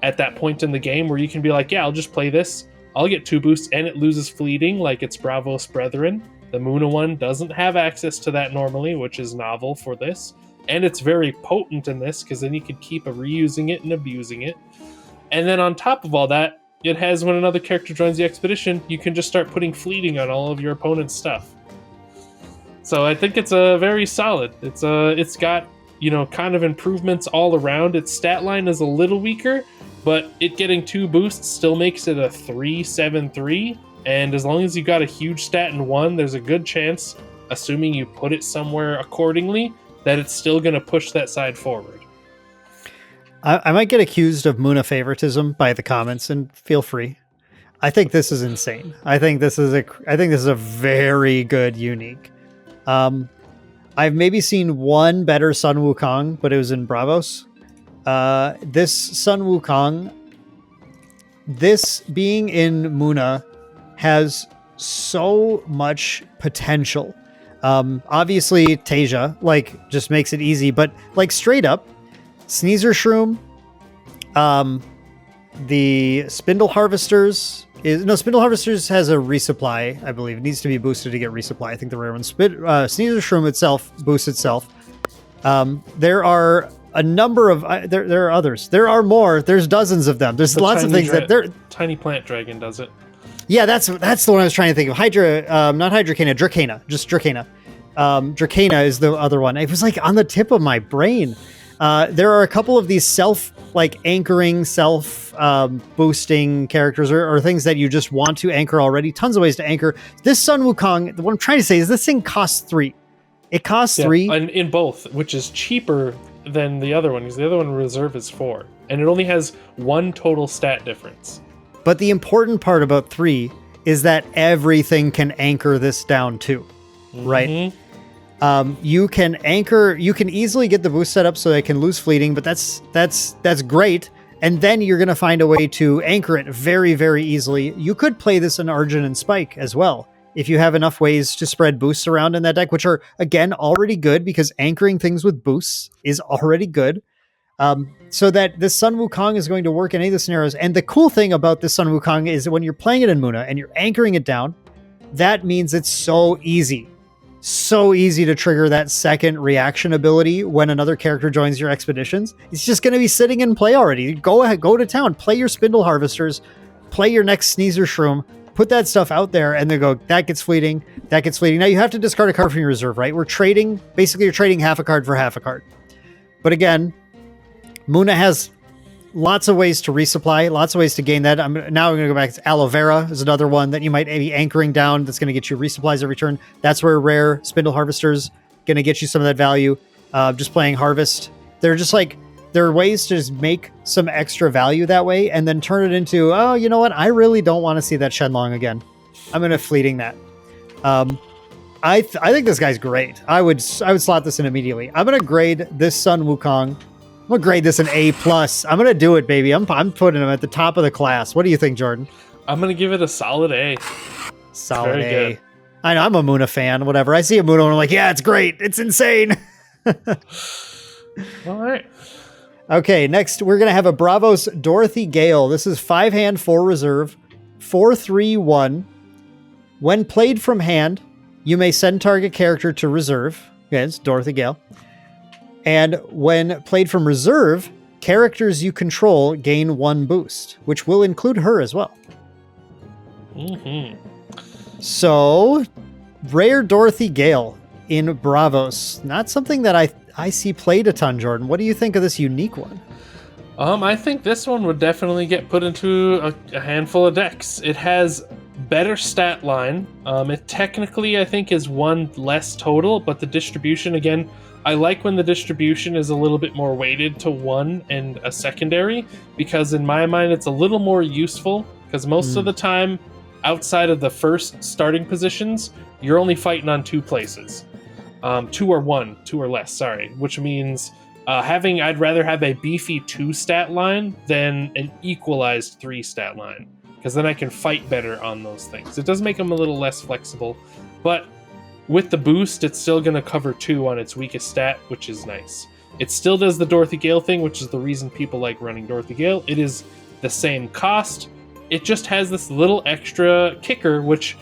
Speaker 2: at that point in the game where you can be like, yeah, I'll just play this. I'll get 2 boosts and it loses fleeting like its Bravos Brethren. The Muna one doesn't have access to that normally, which is novel for this. And it's very potent in this because then you could keep reusing it and abusing it. And then on top of all that, it has when another character joins the expedition, you can just start putting fleeting on all of your opponent's stuff. So I think it's a very solid. It's got, kind of improvements all around. Its stat line is a little weaker, but it getting 2 boosts still makes it a 3/7/3. And as long as you got a huge stat in 1, there's a good chance, assuming you put it somewhere accordingly, that it's still going to push that side forward.
Speaker 1: I might get accused of Muna favoritism by the comments, and feel free. I think this is insane. I think this is a very good unique. I've maybe seen one better Sun Wukong, but it was in Bravos. This Sun Wukong, this being in Muna, has so much potential. Obviously, Tasia just makes it easy, but straight up, Sneezer Shroom, the Spindle Harvesters Spindle Harvesters has a resupply, I believe. It needs to be boosted to get resupply. I think the rare one. Sneezer Shroom itself boosts itself. There are a number of there are others. There are more. There's dozens of them. There's lots of things
Speaker 2: Tiny Plant Dragon does it.
Speaker 1: Yeah, that's the one I was trying to think of. Not Hydrocana, Dracana. Just Dracana. Dracana is the other one. It was on the tip of my brain. There are a couple of these anchoring, boosting characters or things that you just want to anchor already. Tons of ways to anchor. This Sun Wukong, what I'm trying to say is this thing costs 3. It costs 3.
Speaker 2: And in both, which is cheaper than the other one, because the other one reserve is 4. And it only has 1 total stat difference.
Speaker 1: But the important part about 3 is that everything can anchor this down too, right? You can anchor. You can easily get the boost set up so they can lose fleeting, but that's great. And then you're going to find a way to anchor it very, very easily. You could play this in Argent and Spike as well if you have enough ways to spread boosts around in that deck, which are again already good because anchoring things with boosts is already good. So that this Sun Wukong is going to work in any of the scenarios. And the cool thing about this Sun Wukong is that when you're playing it in Muna and you're anchoring it down, that means it's so easy to trigger that second reaction ability when another character joins your expeditions. It's just going to be sitting in play already. Go ahead, go to town, play your Spindle Harvesters, play your next Sneezer Shroom, put that stuff out there and they go, that gets fleeting, that gets fleeting. Now you have to discard a card from your reserve, right? Basically you're trading half a card for half a card. But again, Muna has lots of ways to resupply, lots of ways to gain that. Now I'm going to go back to Aloe Vera is another one that you might be anchoring down that's going to get you resupplies every turn. That's where rare Spindle Harvester's going to get you some of that value. Just playing Harvest. There are ways to just make some extra value that way and then turn it into, oh, you know what? I really don't want to see that Shenlong again. I'm going to fleeting that. I think this guy's great. I would slot this in immediately. I'm going to grade this Sun Wukong. I'm going to grade this an A+. I'm going to do it, baby. I'm putting him at the top of the class. What do you think, Jordan?
Speaker 2: I'm going to give it a solid A.
Speaker 1: Solid A. Good. I know, I'm a Muna fan, whatever. I see a Muna and I'm like, yeah, it's great. It's insane.
Speaker 2: All right.
Speaker 1: Okay, next we're going to have a Bravos Dorothy Gale. This is 5-hand, 4 reserve, 4/3/1. When played from hand, you may send target character to reserve. Okay, it's Dorothy Gale. And when played from reserve, characters you control gain 1 boost, which will include her as well.
Speaker 2: Mm-hmm.
Speaker 1: So, rare Dorothy Gale in Bravos. Not something that I see played a ton, Jordan. What do you think of this unique one?
Speaker 2: I think this one would definitely get put into a handful of decks. It has better stat line. It technically, I think, is 1 less total, but the distribution, again, I like when the distribution is a little bit more weighted to 1 and a secondary, because in my mind, it's a little more useful, because most of the time, outside of the first starting positions, you're only fighting on 2 places. 2 or less, sorry, which means I'd rather have a beefy 2 stat line than an equalized 3 stat line, because then I can fight better on those things. It does make them a little less flexible, but with the boost, it's still going to cover 2 on its weakest stat, which is nice. It still does the Dorothy Gale thing, which is the reason people like running Dorothy Gale. It is the same cost. It just has this little extra kicker, which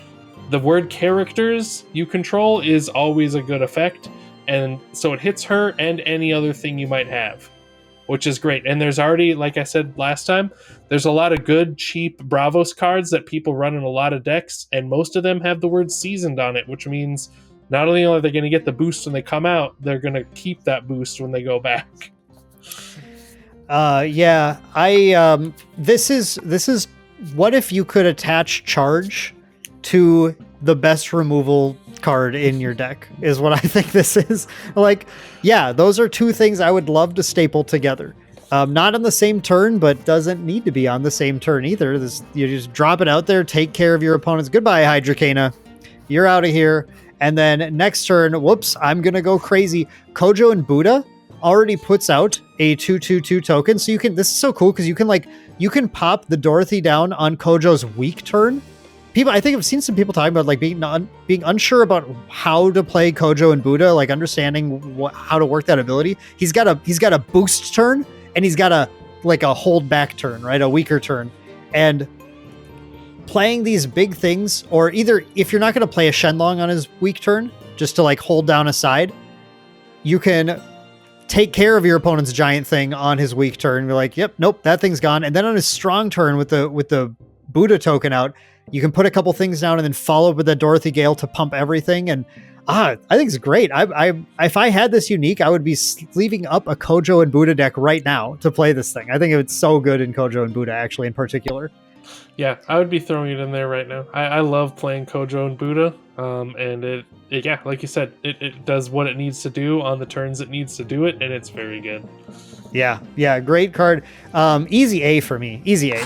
Speaker 2: the word characters you control is always a good effect. And so it hits her and any other thing you might have, which is great. And there's already, like I said last time, there's a lot of good, cheap Bravos cards that people run in a lot of decks, and most of them have the word seasoned on it, which means not only are they going to get the boost when they come out, they're going to keep that boost when they go back. This is what if you could attach charge to the best removal card in your deck is what I think this is. Like, yeah, those are 2 things I would love to staple together. Not on the same turn, but doesn't need to be on the same turn either. You just drop it out there, take care of your opponents. Goodbye, Hydrocana. You're out of here. And then next turn, whoops, I'm going to go crazy. Kojo and Buddha already puts out a 2/2/2 token. So this is so cool because you can pop the Dorothy down on Kojo's weak turn. I think I've seen some people talking about like being unsure about how to play Kojo and Buddha, like understanding how to work that ability. He's got a boost turn and he's got a hold back turn, right? A weaker turn. And playing these big things, or either if you're not going to play a Shenlong on his weak turn, just to like hold down a side, you can take care of your opponent's giant thing on his weak turn. You're like, yep, nope, that thing's gone. And then on his strong turn with the Buddha token out, you can put a couple things down and then follow up with that Dorothy Gale to pump everything. And I think it's great. If I had this unique, I would be sleeving up a Kojo and Buddha deck right now to play this thing. I think it's so good in Kojo and Buddha, actually, in particular. Yeah, I would be throwing it in there right now. I love playing Kojo and Buddha, and it like you said, it does what it needs to do on the turns it needs to do it, and it's very good. Yeah, great card. Easy A for me. Easy A.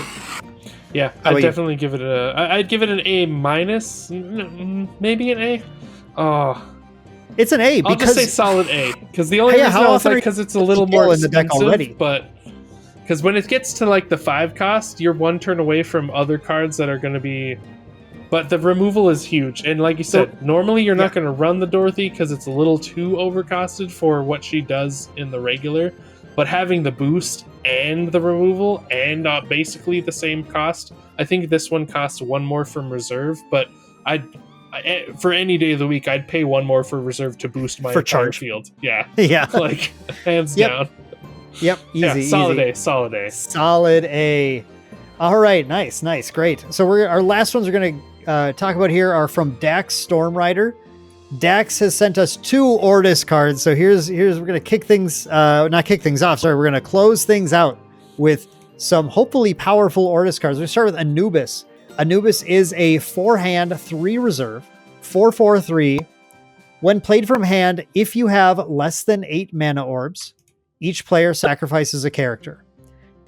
Speaker 2: Yeah, I'd definitely give it I'd give it an A-, maybe an A. Oh,
Speaker 1: it's an A.
Speaker 2: I'll just say solid A, because the only reason I was like, because it's a little more
Speaker 1: in the deck already,
Speaker 2: but. Because when it gets to like the 5 cost, you're 1 turn away from other cards that are going to be... But the removal is huge. And like you said, normally you're not going to run the Dorothy because it's a little too overcosted for what she does in the regular. But having the boost and the removal and basically the same cost, I think this one costs 1 more from reserve. But for any day of the week, I'd pay 1 more for reserve to boost my entire field. Yeah.
Speaker 1: Yeah.
Speaker 2: Like, hands down.
Speaker 1: Yep, easy.
Speaker 2: Solid
Speaker 1: easy.
Speaker 2: A, solid A.
Speaker 1: Solid A. All right, nice, great. So our last ones we're going to talk about here are from Dax Stormrider. Dax has sent us 2 Ortis cards. So here's we're going to kick things, not kick things off. Sorry, we're going to close things out with some hopefully powerful Ortis cards. We start with Anubis. Anubis is a 4-hand, 3 reserve, 4/4/3. When played from hand, if you have less than 8 mana orbs, each player sacrifices a character,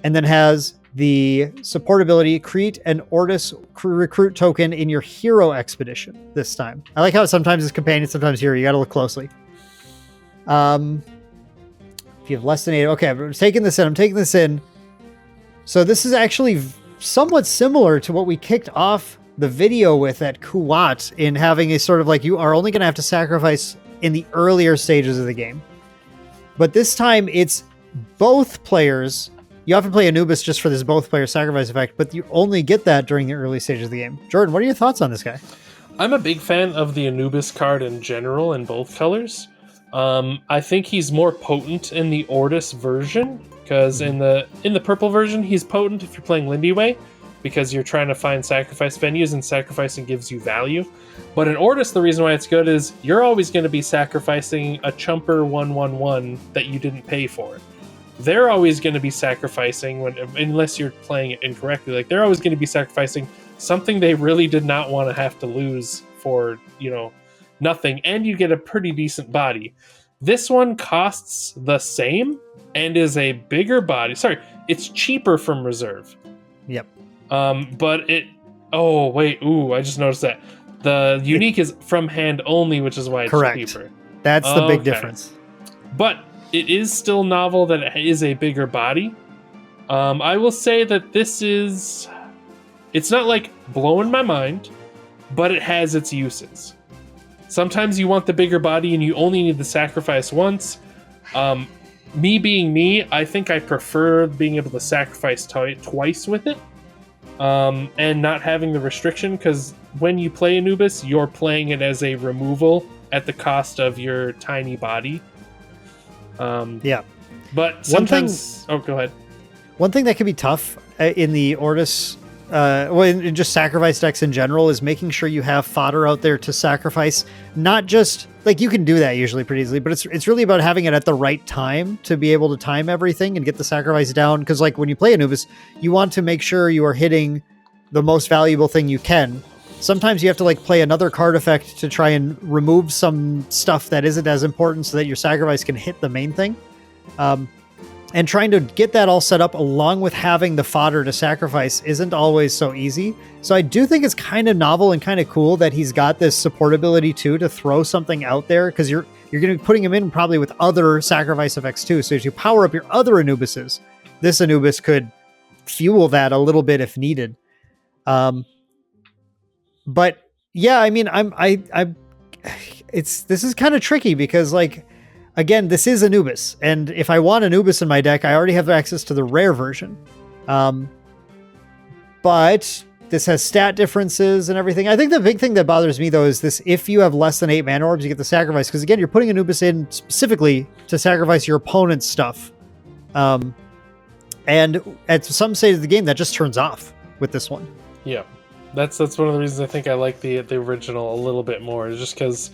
Speaker 1: and then has the support ability, create an Ortis recruit token in your hero expedition this time. I like how sometimes it's companion, sometimes hero. You got to look closely. If you have less than 8, okay, I'm taking this in. So this is actually somewhat similar to what we kicked off the video with at Kuwat, in having a sort of like, you are only going to have to sacrifice in the earlier stages of the game. But this time it's both players. You often play Anubis just for this both player sacrifice effect, but you only get that during the early stages of the game. Jordan, what are your thoughts on this guy?
Speaker 2: I'm a big fan of the Anubis card in general in both colors. I think he's more potent in the Ortis version, because in the purple version, he's potent if you're playing Lindy because you're trying to find sacrifice venues, and sacrificing gives you value. But in Ortis, the reason why it's good is you're always going to be sacrificing a chumper 1/1/1 that you didn't pay for. They're always going to be sacrificing, unless you're playing it incorrectly, like they're always going to be sacrificing something they really did not want to have to lose for, nothing, and you get a pretty decent body. This one costs the same and is a bigger body. Sorry, it's cheaper from reserve.
Speaker 1: Yep.
Speaker 2: But I just noticed that the unique is from hand only, which is why it's
Speaker 1: correct.
Speaker 2: Cheaper.
Speaker 1: That's the big difference.
Speaker 2: But it is still novel that it is a bigger body. I will say that it's not like blowing my mind, but it has its uses. Sometimes you want the bigger body and you only need the sacrifice once. Me being me, I think I prefer being able to sacrifice twice with it. And not having the restriction, because when you play Anubis, you're playing it as a removal at the cost of your tiny body.
Speaker 1: Yeah.
Speaker 2: But sometimes... go ahead.
Speaker 1: One thing that can be tough in the Ortis, in just sacrifice decks in general, is making sure you have fodder out there to sacrifice. Not just, like, you can do that usually pretty easily, but it's really about having it at the right time to be able to time everything and get the sacrifice down. Because, like, when you play Anubis, you want to make sure you are hitting the most valuable thing you can. Sometimes you have to, like, play another card effect to try and remove some stuff that isn't as important so that your sacrifice can hit the main thing. And trying to get that all set up along with having the fodder to sacrifice isn't always so easy. So I do think it's kind of novel and kind of cool that he's got this support ability too, to throw something out there, because you're going to be putting him in probably with other sacrifice effects too. So as you power up your other Anubises, this Anubis could fuel that a little bit if needed. But yeah, I mean, this is kind of tricky because, like, again, this is Anubis, and if I want Anubis in my deck, I already have access to the rare version. But this has stat differences and everything. I think the big thing that bothers me, though, is this: if you have less than 8 mana orbs, you get the sacrifice. Because again, you're putting Anubis in specifically to sacrifice your opponent's stuff. And at some stage of the game, that just turns off with this one.
Speaker 2: Yeah, that's one of the reasons I think I like the original a little bit more, just because,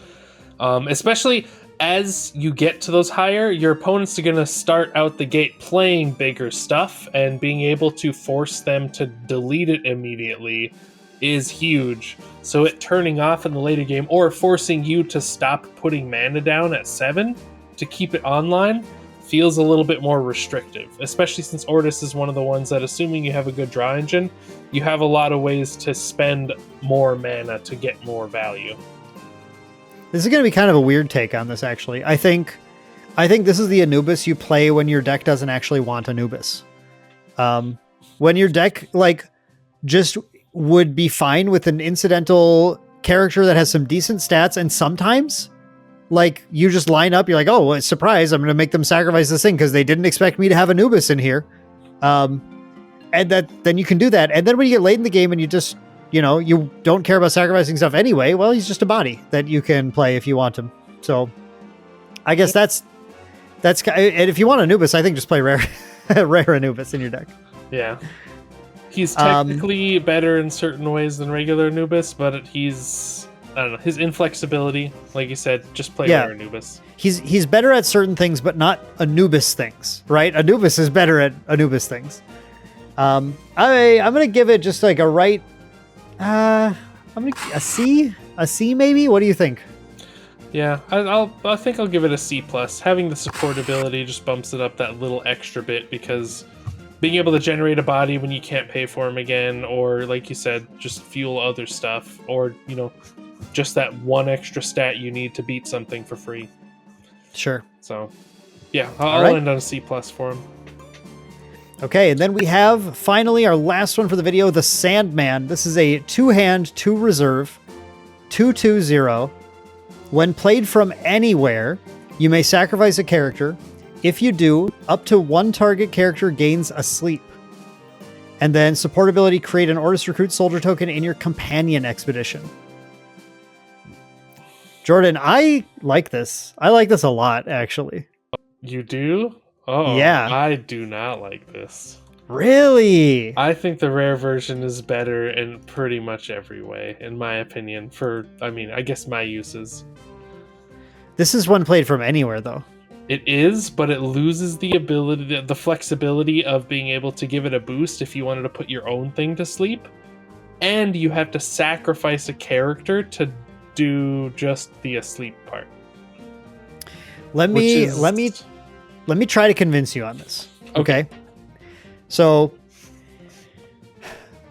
Speaker 2: especially as you get to those higher, your opponents are going to start out the gate playing bigger stuff, and being able to force them to delete it immediately is huge. So it turning off in the later game, or forcing you to stop putting mana down at 7 to keep it online, feels a little bit more restrictive, especially since Ortis is one of the ones that, assuming you have a good draw engine, you have a lot of ways to spend more mana to get more value.
Speaker 1: This is going to be kind of a weird take on this, actually. I think this is the Anubis you play when your deck doesn't actually want Anubis. When your deck, like, just would be fine with an incidental character that has some decent stats, and sometimes, like, you just line up, you're like, oh, surprise, I'm going to make them sacrifice this thing because they didn't expect me to have Anubis in here. And then you can do that. And then when you get late in the game and you just, you don't care about sacrificing stuff anyway, well, he's just a body that you can play if you want him. So I guess that's, and if you want Anubis, I think just play rare Anubis in your deck.
Speaker 2: Yeah. He's technically better in certain ways than regular Anubis, but he's, I don't know, his inflexibility, like you said, just play rare Anubis.
Speaker 1: He's better at certain things, but not Anubis things, right? Anubis is better at Anubis things. I'm gonna give it just like a right. I'm gonna a C maybe. What do you think?
Speaker 2: Yeah, I think I'll give it a C plus. Having the support ability just bumps it up that little extra bit, because being able to generate a body when you can't pay for him again, or like you said, just fuel other stuff, or just that one extra stat you need to beat something for free. Sure. So, yeah, I'll end on a C plus for him.
Speaker 1: Okay, and then we have finally our last one for the video, the Sandman. This is a 2-hand, 2 reserve, 2/2/0. When played from anywhere, you may sacrifice a character. If you do, up to 1 target character gains a sleep. And then support ability, create an Ortis Recruit soldier token in your companion expedition. Jordan, I like this. I like this a lot, actually.
Speaker 2: You do? Oh, yeah. I do not like this.
Speaker 1: Really?
Speaker 2: I think the rare version is better in pretty much every way, in my opinion, I guess my uses.
Speaker 1: This is one played from anywhere, though.
Speaker 2: It is, but it loses the ability, the flexibility of being able to give it a boost if you wanted to put your own thing to sleep. And you have to sacrifice a character to do just the asleep part.
Speaker 1: Let me try to convince you on this. Okay. So,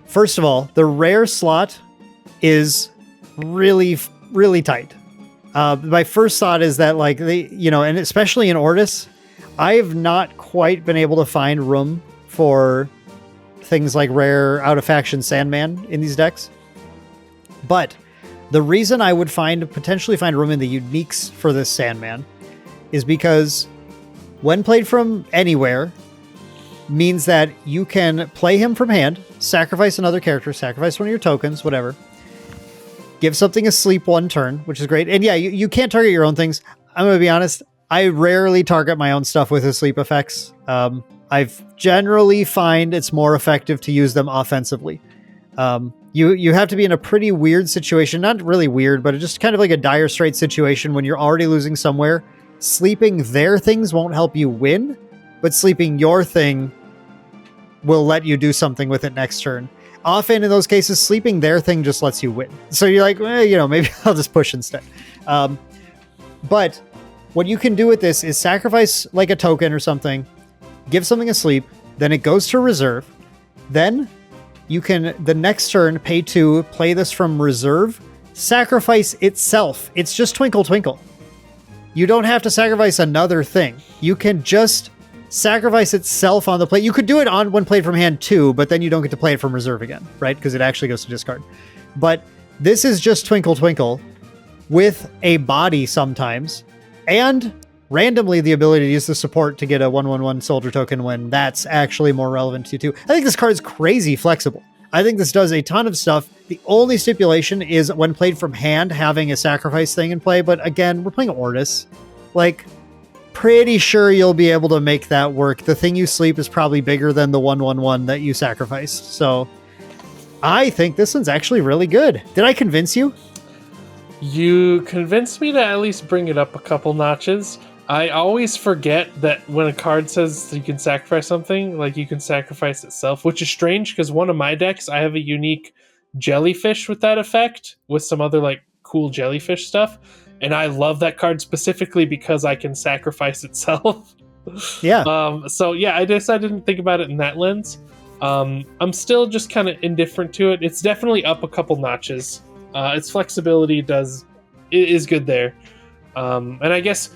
Speaker 1: first of all, the rare slot is really, really tight. My first thought is that, like, and especially in Ortis, I've not quite been able to find room for things like rare out of faction Sandman in these decks. But the reason I would potentially find room in the uniques for this Sandman is because when played from anywhere means that you can play him from hand, sacrifice another character, sacrifice one of your tokens, whatever. Give something a sleep 1 turn, which is great. And yeah, you can't target your own things. I'm going to be honest. I rarely target my own stuff with asleep effects. I've generally find it's more effective to use them offensively. You have to be in a pretty weird situation. Not really weird, but just kind of like a dire straight situation when you're already losing somewhere. Sleeping their things won't help you win, but sleeping your thing will let you do something with it next turn. Often in those cases, sleeping their thing just lets you win. So you're like, maybe I'll just push instead. But what you can do with this is sacrifice like a token or something, give something a sleep, then it goes to reserve. Then you can, the next turn, pay 2, play this from reserve, sacrifice itself. It's just Twinkle Twinkle. You don't have to sacrifice another thing. You can just sacrifice itself on the play. You could do it on when played from hand too, but then you don't get to play it from reserve again, right? Because it actually goes to discard. But this is just Twinkle Twinkle with a body sometimes, and randomly the ability to use the support to get a 1/1/1 soldier token when that's actually more relevant to you too. I think this card is crazy flexible. I think this does a ton of stuff. The only stipulation is when played from hand, having a sacrifice thing in play. But again, we're playing Ortis. Like, pretty sure you'll be able to make that work. The thing you sleep is probably bigger than the 1/1/1 that you sacrificed. So I think this one's actually really good. Did I convince you?
Speaker 2: You convinced me to at least bring it up a couple notches. I always forget that when a card says you can sacrifice something, like you can sacrifice itself, which is strange because one of my decks, I have a unique jellyfish with that effect with some other like cool jellyfish stuff. And I love that card specifically because I can sacrifice itself.
Speaker 1: Yeah.
Speaker 2: So yeah, I guess I didn't think about it in that lens. I'm still just kind of indifferent to it. It's definitely up a couple notches. Its flexibility is good there. And I guess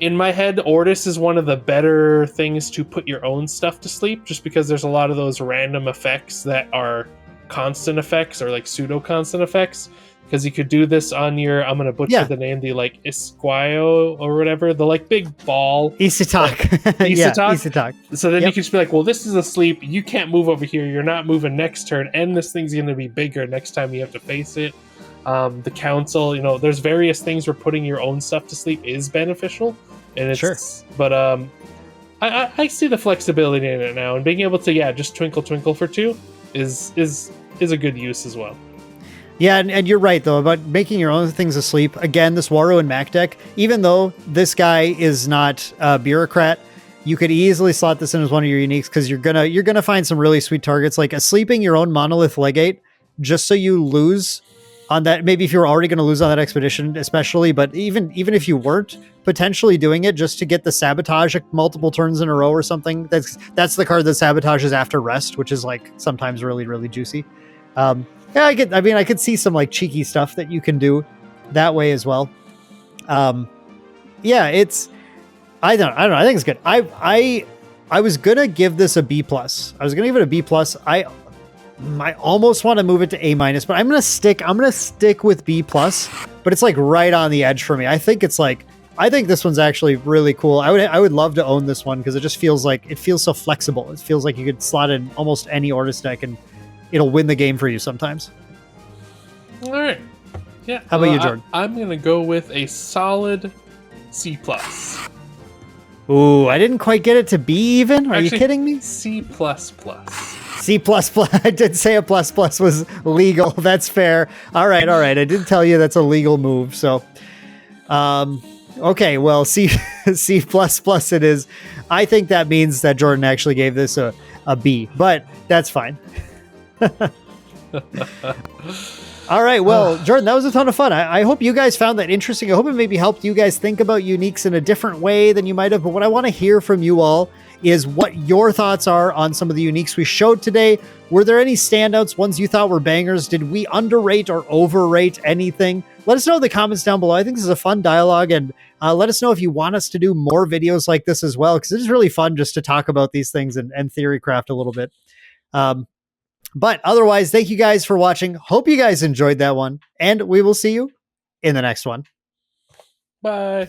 Speaker 2: in my head, Ortis is one of the better things to put your own stuff to sleep, just because there's a lot of those random effects that are constant effects or like pseudo constant effects. Because you could do this on your, I'm going to butcher the name, the like Isquio or whatever, the like big ball.
Speaker 1: Isitok. Isitok.
Speaker 2: So then you can just be like, well, this is asleep. You can't move over here. You're not moving next turn. And this thing's going to be bigger next time you have to face it. The council, there's various things where putting your own stuff to sleep is beneficial. And it's,
Speaker 1: sure.
Speaker 2: But I see the flexibility in it now. And being able to, just Twinkle Twinkle for 2. is a good use as well.
Speaker 1: Yeah, and you're right, though, about making your own things asleep. Again, this Waru and Mac deck, even though this guy is not a bureaucrat, you could easily slot this in as one of your uniques because you're gonna find some really sweet targets, like asleeping your own Monolith Legate, just so you lose on that. Maybe if you're already going to lose on that expedition, especially, but even if you weren't, potentially doing it just to get the sabotage multiple turns in a row or something. That's the card that sabotages after rest, which is like sometimes really, really juicy. Yeah, I could see some like cheeky stuff that you can do that way as well. Yeah, I don't know. I think it's good. I was gonna give this a B plus. I was gonna give it a B plus. I almost want to move it to A minus, but I'm gonna stick with B plus. But it's like right on the edge for me. I think this one's actually really cool. I would love to own this one because it just feels so flexible. It feels like you could slot in almost any Ortis deck and it'll win the game for you sometimes.
Speaker 2: All right. Yeah.
Speaker 1: How about you, Jordan?
Speaker 2: I'm gonna go with a solid C plus.
Speaker 1: Ooh, I didn't quite get it to B even. Are you kidding me?
Speaker 2: C plus plus.
Speaker 1: C plus plus. I did say a plus plus was legal. That's fair. All right. I did tell you that's a legal move. So, okay. Well, C plus plus it is. I think that means that Jordan actually gave this a B, but that's fine. All right. Well, Jordan, that was a ton of fun. I hope you guys found that interesting. I hope it maybe helped you guys think about uniques in a different way than you might have. But what I want to hear from you all is what your thoughts are on some of the uniques we showed today. Were there any standouts, ones you thought were bangers? Did we underrate or overrate anything? Let us know in the comments down below. I think this is a fun dialogue, and let us know if you want us to do more videos like this as well, because it is really fun just to talk about these things and theory craft a little bit. But otherwise, thank you guys for watching. Hope you guys enjoyed that one, and we will see you in the next one.
Speaker 2: Bye.